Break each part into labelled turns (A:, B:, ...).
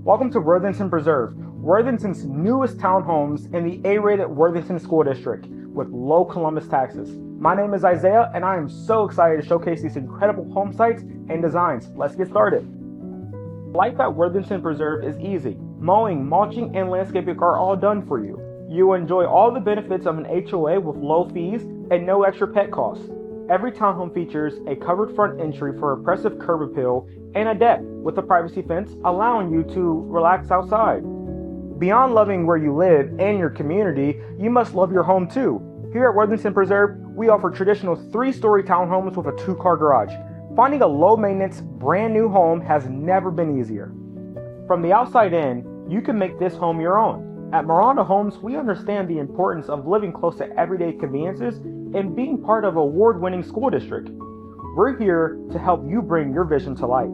A: Welcome to Worthington Preserve, Worthington's newest townhomes in the A-rated Worthington School District with low Columbus taxes. My name is Isaiah and I am so excited to showcase these incredible home sites and designs. Let's get started. Life at Worthington Preserve is easy. Mowing, mulching, and landscaping are all done for you. You enjoy all the benefits of an HOA with low fees and no extra pet costs. Every townhome features a covered front entry for impressive curb appeal and a deck with a privacy fence allowing you to relax outside. Beyond loving where you live and your community, you must love your home too. Here at Worthington Preserve, we offer traditional 3-story townhomes with a 2-car garage. Finding a low-maintenance, brand-new home has never been easier. From the outside in, you can make this home your own. At Maronda Homes, we understand the importance of living close to everyday conveniences and being part of an award-winning school district. We're here to help you bring your vision to life.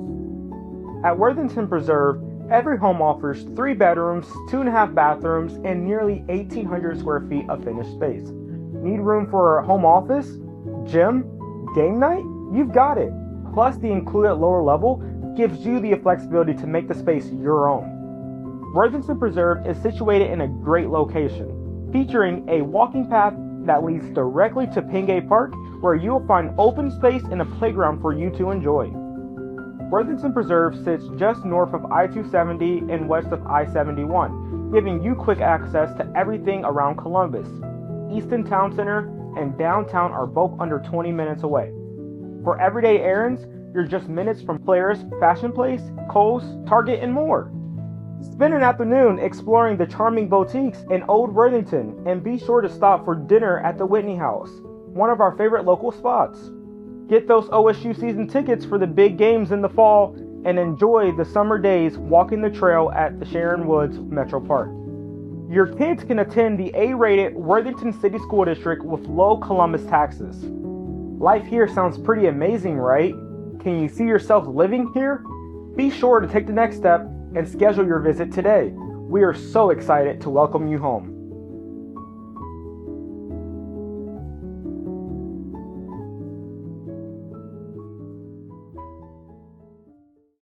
A: At Worthington Preserve, every home offers 3 bedrooms, 2.5 bathrooms, and nearly 1,800 square feet of finished space. Need room for a home office, gym, game night? You've got it. Plus, the included lower level gives you the flexibility to make the space your own. Worthington Preserve is situated in a great location, featuring a walking path that leads directly to Pingue Park, where you will find open space and a playground for you to enjoy. Worthington Preserve sits just north of I-270 and west of I-71, giving you quick access to everything around Columbus. Easton Town Center and downtown are both under 20 minutes away. For everyday errands, you're just minutes from Claire's Fashion Place, Kohl's, Target, and more. Spend an afternoon exploring the charming boutiques in Old Worthington and be sure to stop for dinner at the Whitney House, one of our favorite local spots. Get those OSU season tickets for the big games in the fall and enjoy the summer days walking the trail at the Sharon Woods Metro Park. Your kids can attend the A-rated Worthington City School District with low Columbus taxes. Life here sounds pretty amazing, right? Can you see yourself living here? Be sure to take the next step and schedule your visit today. We are so excited to welcome you home.